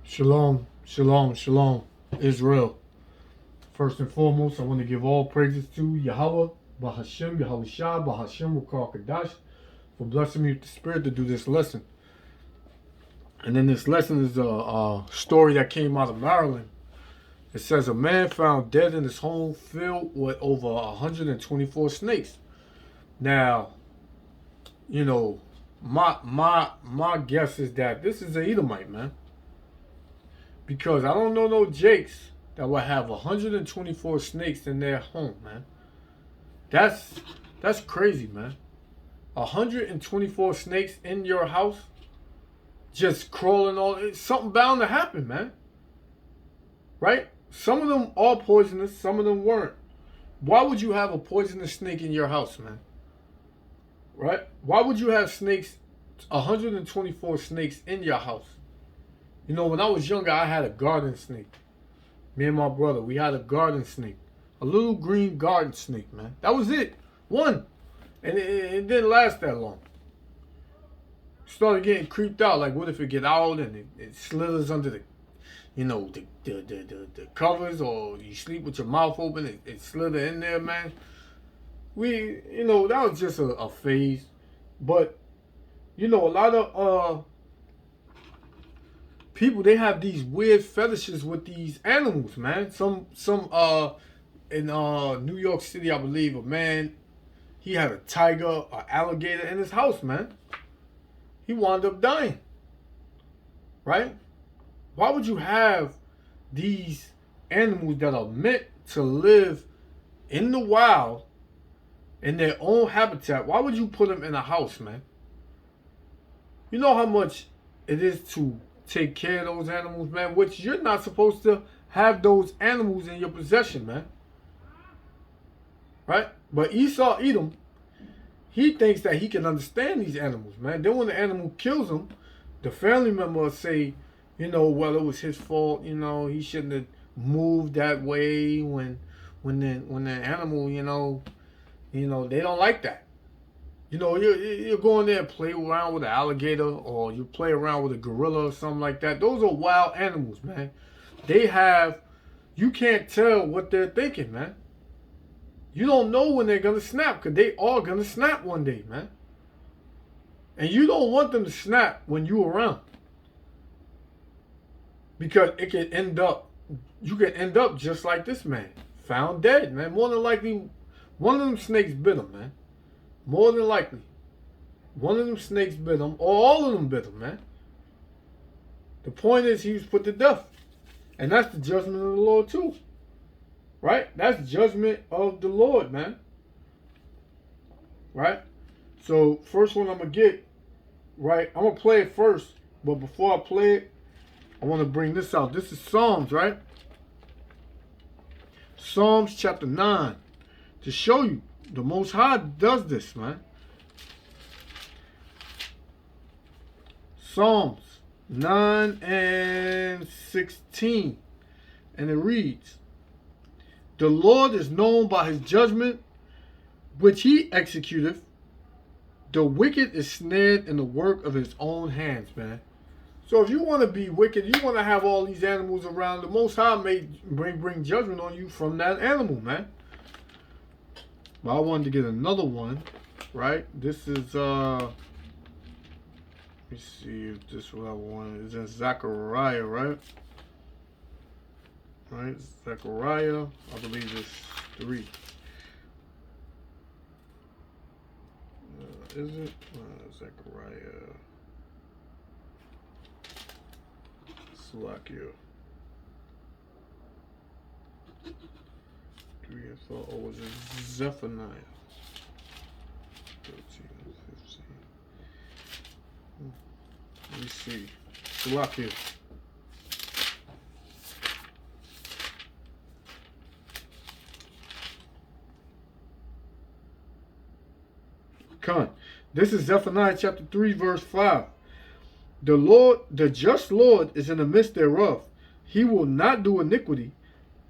Shalom, shalom, shalom, Israel. First and foremost, I want to give all praises to Yahweh, Bahashem, Yahweh Shah, Bahashem, Rukar Kadash, for blessing me with the spirit to do this lesson. And then this lesson is a story that came out of Maryland. It says a man found dead in his home filled with over 124 snakes. Now, you know, my guess is that this is an Edomite, man. Because I don't know no Jakes that would have 124 snakes in their home, man. That's crazy, man. 124 snakes in your house, just crawling all. Something bound to happen, man. Right? Some of them are poisonous, some of them weren't. Why would you have a poisonous snake in your house, man? Right? Why would you have snakes, 124 snakes in your house? You know, when I was younger, I had a garden snake. Me and my brother, we had a garden snake. A little green garden snake, man. That was it. One. And it didn't last that long. Started getting creeped out. Like, what if it get out and it slithers under the, you know, the covers, or you sleep with your mouth open, it slither in there, man. You know, that was just a phase. But, you know, a lot of people, they have these weird fetishes with these animals, man. Some in New York City, I believe, a man, he had a tiger, an alligator in his house, man. He wound up dying. Right? Why would you have these animals that are meant to live in the wild, in their own habitat? Why would you put them in a house, man? You know how much it is to take care of those animals, man, which you're not supposed to have those animals in your possession, man. Right? But Esau, Edom, he thinks that he can understand these animals, man. Then when the animal kills him, the family members say, you know, well, it was his fault, you know, he shouldn't have moved that way when the animal, you know, they don't like that. You know, you're going there and play around with an alligator, or you play around with a gorilla or something like that. Those are wild animals, man. You can't tell what they're thinking, man. You don't know when they're going to snap, because they are going to snap one day, man. And you don't want them to snap when you're around. Because you can end up just like this man. Found dead, man. More than likely, one of them snakes bit him, man. More than likely. One of them snakes bit him, or all of them bit him, man. The point is, he was put to death. And that's the judgment of the Lord, too. Right? That's judgment of the Lord, man. Right? So, first one I'm going to get, right? I'm going to play it first. But before I play it, I want to bring this out. This is Psalms, right? Psalms chapter 9. To show you, the Most High does this, man. Psalms 9 and 16. And it reads, the Lord is known by his judgment, which he executeth. The wicked is snared in the work of his own hands, man. So if you want to be wicked, you want to have all these animals around, the Most High may bring judgment on you from that animal, man. But I wanted to get another one, right? This is, let me see if this is what I wanted. It's in Zechariah, right? Right, Zechariah, I believe it's 3. Is it? Zechariah. Slakia. 3 and 4. Oh, was it Zephaniah? 13 and 15. Let me see. Slakia. This is Zephaniah chapter 3, verse 5. The just Lord is in the midst thereof. He will not do iniquity.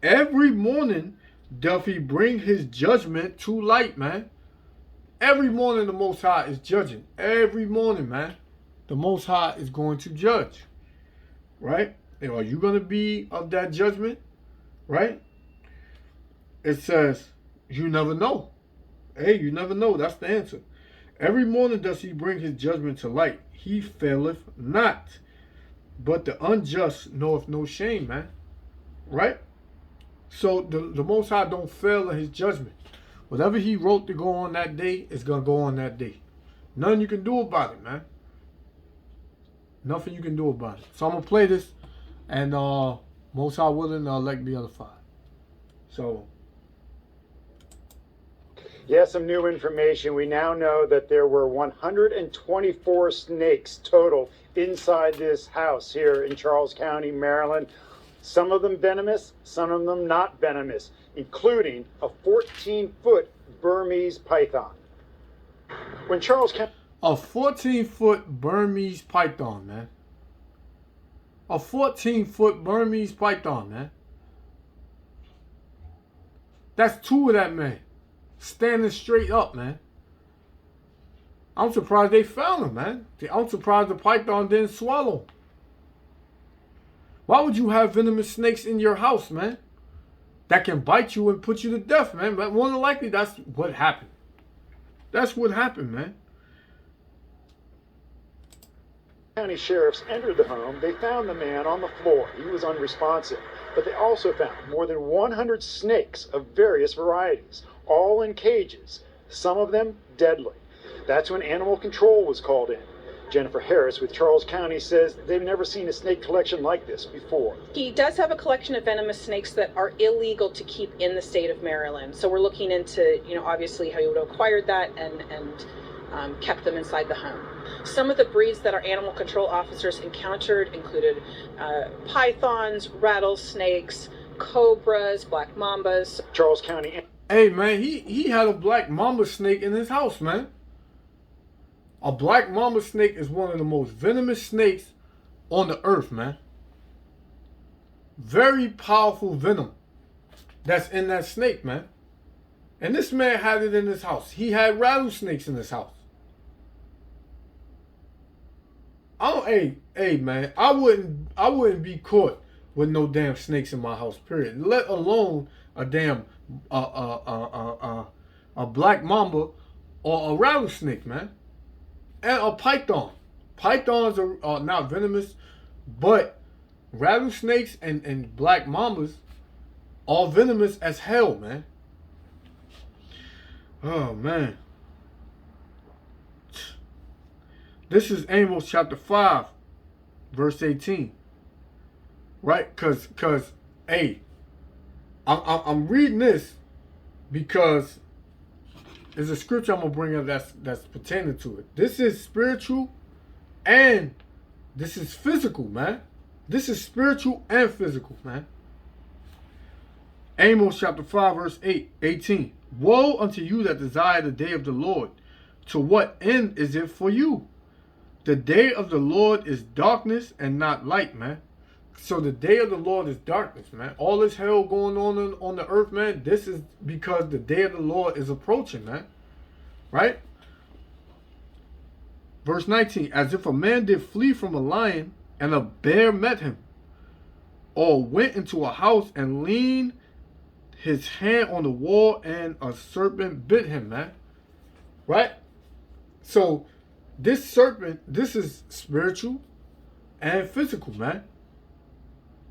Every morning doth he bring his judgment to light, man. Every morning the Most High is judging. Every morning, man. The Most High is going to judge. Right? Are you going to be of that judgment? Right? It says, you never know. Hey, you never know. That's the answer. Every morning does he bring his judgment to light. He faileth not. But the unjust knoweth no shame, man. Right? So the Most High don't fail in his judgment. Whatever he wrote to go on that day is going to go on that day. Nothing you can do about it, man. Nothing you can do about it. So I'm going to play this. And Most High willing, let me other 5. So. Yes, some new information. We now know that there were 124 snakes total inside this house here in Charles County, Maryland. Some of them venomous, some of them not venomous, including a 14-foot Burmese python. When Charles County... A 14-foot Burmese python, man. A 14-foot Burmese python, man. That's 2 of that, man. Standing straight up, man. I'm surprised they found him, man. I'm surprised the python didn't swallow him. Why would you have venomous snakes in your house, man? That can bite you and put you to death, man. But more than likely, that's what happened. That's what happened, man. County sheriffs entered the home. They found the man on the floor. He was unresponsive. But they also found more than 100 snakes of various varieties, all in cages, some of them deadly. That's when animal control was called in. Jennifer Harris with Charles County says they've never seen a snake collection like this before. He does have a collection of venomous snakes that are illegal to keep in the state of Maryland. So we're looking into, obviously how he would have acquired that and kept them inside the home. Some of the breeds that our animal control officers encountered included pythons, rattlesnakes, cobras, black mambas. Charles County. Hey, man, he had a black mamba snake in his house, man. A black mamba snake is one of the most venomous snakes on the earth, man. Very powerful venom that's in that snake, man. And this man had it in his house. He had rattlesnakes in his house. Hey, man, I wouldn't be caught with no damn snakes in my house, period. Let alone a damn a black mamba or a rattlesnake, man. And a python. Pythons are not venomous, but rattlesnakes and black mambas are venomous as hell, man. Oh, man. This is Amos chapter 5, verse 18. Right? Because hey, I'm reading this because there's a scripture I'm going to bring up that's pertaining to it. This is spiritual and this is physical, man. This is spiritual and physical, man. Amos chapter 5, verse 18. Woe unto you that desire the day of the Lord. To what end is it for you? The day of the Lord is darkness and not light, man. So the day of the Lord is darkness, man. All this hell going on the earth, man. This is because the day of the Lord is approaching, man. Right? Verse 19. As if a man did flee from a lion and a bear met him, or went into a house and leaned his hand on the wall and a serpent bit him, man. Right? So this serpent, this is spiritual and physical, man.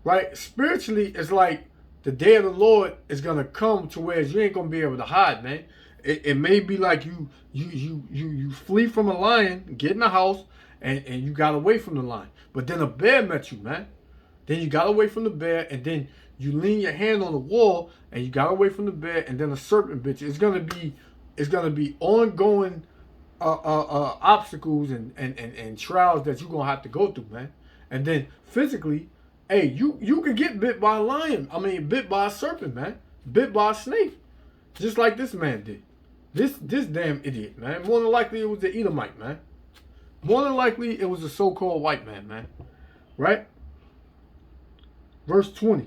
Right? Spiritually, it's like the day of the Lord is going to come to where you ain't going to be able to hide, man. It may be like you flee from a lion, get in the house, and you got away from the lion. But then a bear met you, man. Then you got away from the bear, and then you lean your hand on the wall, and you got away from the bear, and then a serpent bit you. It's gonna be ongoing obstacles and trials that you're gonna have to go through, man. And then physically, hey, you could get bit by a lion. I mean, bit by a serpent, man. Bit by a snake, just like this man did. This damn idiot, man. More than likely it was the Edomite, man. More than likely it was a so-called white man, man. Right? Verse 20.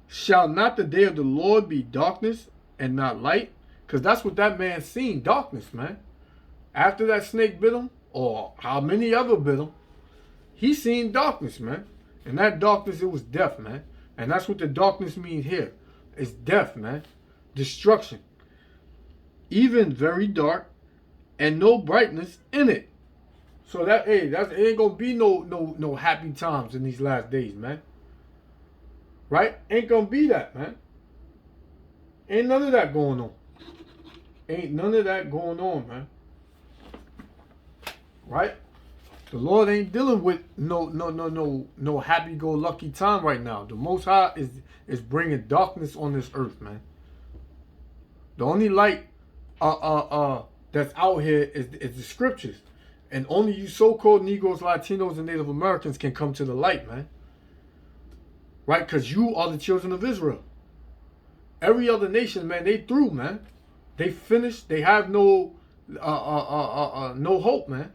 Shall not the day of the Lord be darkness and not light? Because that's what that man seen, darkness, man. After that snake bit him, or how many other bit him, he seen darkness, man. And that darkness, it was death, man. And that's what the darkness means here. It's death, man. Destruction. Even very dark and no brightness in it. So that, hey, it ain't gonna be no happy times in these last days, man. Right? Ain't gonna be that, man. Ain't none of that going on. Ain't none of that going on, man. Right? The Lord ain't dealing with no happy-go-lucky time right now. The Most High is bringing darkness on this earth, man. The only light that's out here is the scriptures. And only you so-called Negroes, Latinos, and Native Americans can come to the light, man. Right? Because you are the children of Israel. Every other nation, man, they through, man. They finished. They have no hope, man.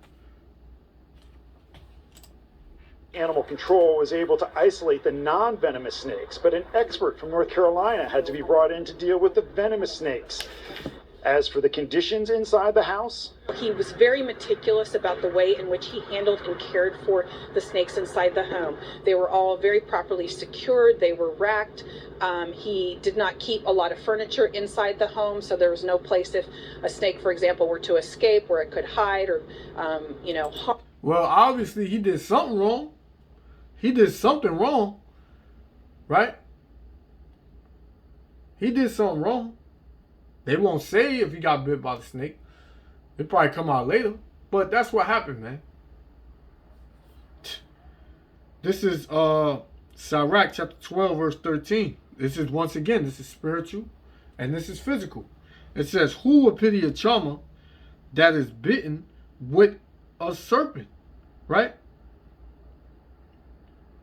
Animal control was able to isolate the non-venomous snakes, but an expert from North Carolina had to be brought in to deal with the venomous snakes. As for the conditions inside the house, he was very meticulous about the way in which he handled and cared for the snakes inside the home. They were all very properly secured. They were racked. He did not keep a lot of furniture inside the home, so there was no place if a snake, for example, were to escape where it could hide or, harm. Well, obviously he did something wrong. He did something wrong, right? He did something wrong. They won't say if he got bit by the snake. It probably come out later. But that's what happened, man. This is Sirach chapter 12, verse 13. This is, once again, this is spiritual and this is physical. It says, who will pity a charmer that is bitten with a serpent, right?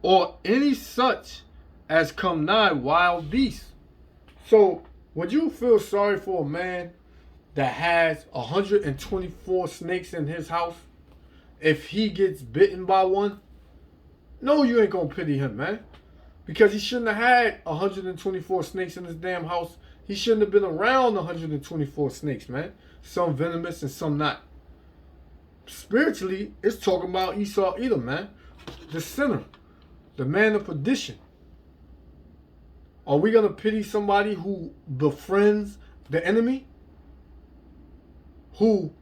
Or any such as come nigh wild beasts. So, would you feel sorry for a man that has 124 snakes in his house if he gets bitten by one? No, you ain't gonna pity him, man. Because he shouldn't have had 124 snakes in his damn house. He shouldn't have been around 124 snakes, man. Some venomous and some not. Spiritually, it's talking about Esau Edom, man. The sinner. The man of perdition. Are we going to pity somebody who befriends the enemy? Who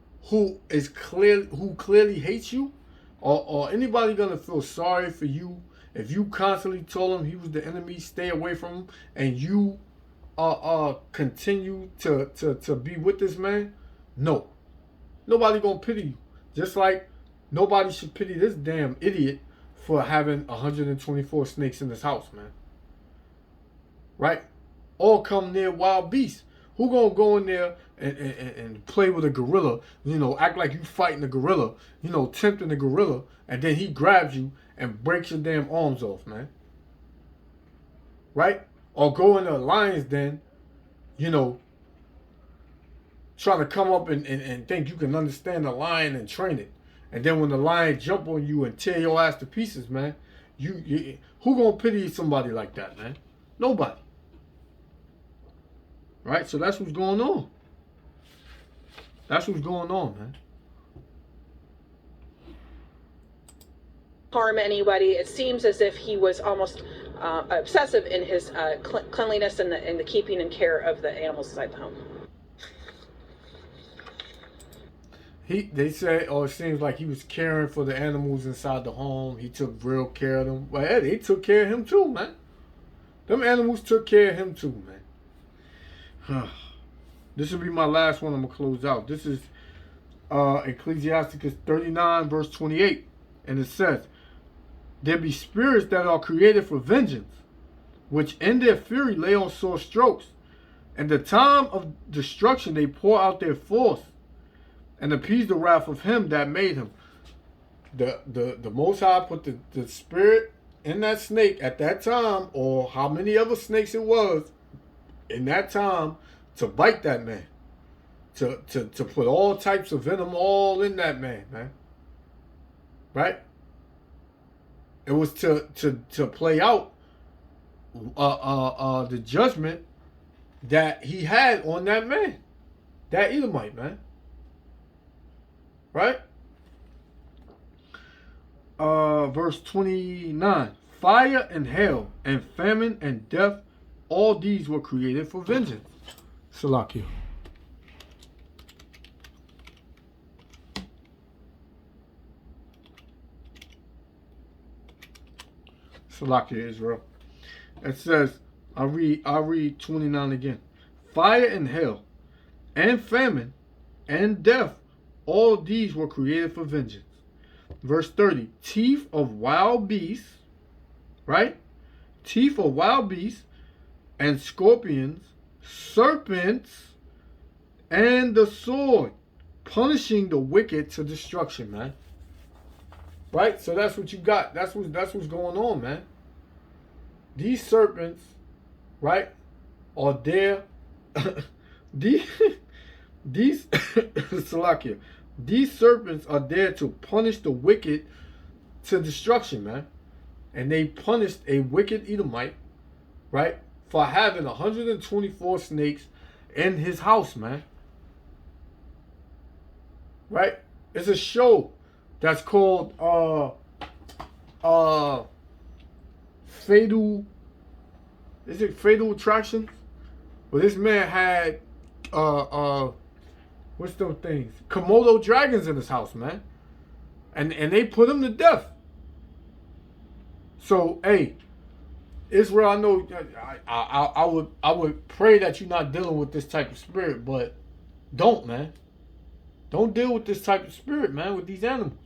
clearly hates you? Or anybody going to feel sorry for you if you constantly told him he was the enemy, stay away from him, and you continue to be with this man? No. Nobody going to pity you. Just like nobody should pity this damn idiot for having 124 snakes in his house, man. Right? All come near wild beasts. Who gonna go in there and play with a gorilla, act like you fighting a gorilla, tempting a gorilla, and then he grabs you and breaks your damn arms off, man. Right? Or go in a lion's den, trying to come up and think you can understand the lion and train it. And then when the lion jump on you and tear your ass to pieces, man, you who gonna pity somebody like that, man? Nobody. Right? So that's what's going on. That's what's going on, man. Harm anybody. It seems as if he was almost obsessive in his cleanliness and the keeping and care of the animals inside the home. They say, it seems like he was caring for the animals inside the home. He took real care of them. Well, they took care of him too, man. Them animals took care of him too, man. This will be my last one. I'm going to close out. This is Ecclesiasticus 39, verse 28. And it says, there be spirits that are created for vengeance, which in their fury lay on sore strokes. And the time of destruction they pour out their force, and appease the wrath of him that made him. The Most High put the spirit in that snake at that time, or how many other snakes it was in that time, to bite that man. To put all types of venom all in that man, man. Right? It was to play out the judgment that he had on that man. That Edomite, man. Right? verse 29. Fire and hail and famine and death, all these were created for vengeance. Salakia. Salakia, Israel. It says, I read 29 again. Fire and hail and famine and death, all these were created for vengeance. Verse 30. Teeth of wild beasts, right? Teeth of wild beasts and scorpions, serpents, and the sword, punishing the wicked to destruction, man. Right? So that's what you got. That's what's going on, man. These serpents, right, are there. these Salakia. These serpents are there to punish the wicked to destruction, man. And they punished a wicked Edomite, right, for having 124 snakes in his house, man. Right? It's a show that's called Fatal, is it Fatal Attraction? Well, this man had what's those things? Komodo dragons in his house, man. And they put him to death. So, hey, Israel, I know I would pray that you're not dealing with this type of spirit, but don't, man. Don't deal with this type of spirit, man, with these animals.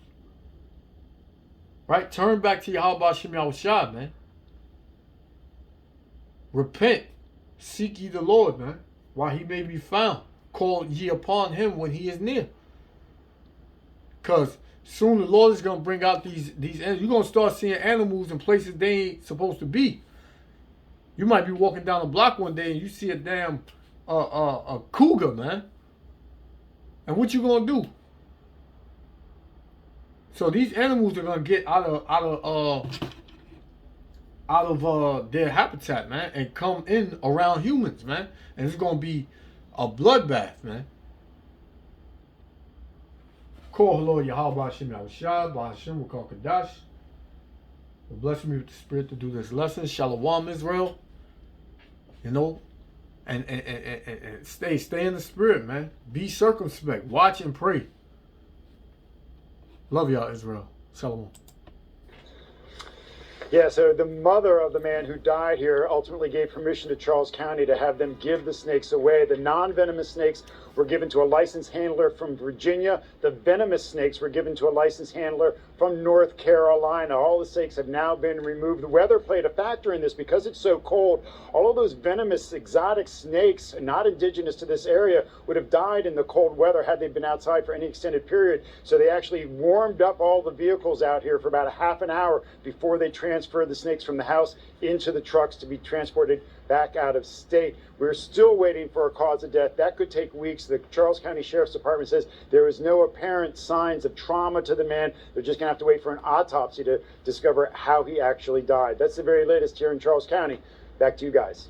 Right? Turn back to Yahweh Shem Yahushua, man. Repent. Seek ye the Lord, man, while he may be found. Call ye upon him when he is near. Because soon the Lord is going to bring out these animals. You're going to start seeing animals in places they ain't supposed to be. You might be walking down a block one day and you see a damn a cougar, man. And what you going to do? So these animals are going to get out of their habitat, man, and come in around humans, man. And it's going to be a bloodbath, man. Call Lord Yahweh Hashem Yahushua, Ba'ashem Wakal Kadash. Bless me with the spirit to do this lesson. Shalom, Israel. You know, and stay in the spirit, man. Be circumspect. Watch and pray. Love y'all, Israel. Shalom. Yeah, so the mother of the man who died here ultimately gave permission to Charles County to have them give the snakes away. The non-venomous snakes were given to a licensed handler from Virginia. The venomous snakes were given to a licensed handler from North Carolina. All the snakes have now been removed. The weather played a factor in this because it's so cold. All of those venomous exotic snakes, not indigenous to this area, would have died in the cold weather had they been outside for any extended period. So they actually warmed up all the vehicles out here for about a half an hour before they transferred the snakes from the house into the trucks to be transported back out of state. We're still waiting for a cause of death. That could take weeks. The Charles County Sheriff's Department says there is no apparent signs of trauma to the man. They're just going to have to wait for an autopsy to discover how he actually died. That's the very latest here in Charles County. Back to you guys.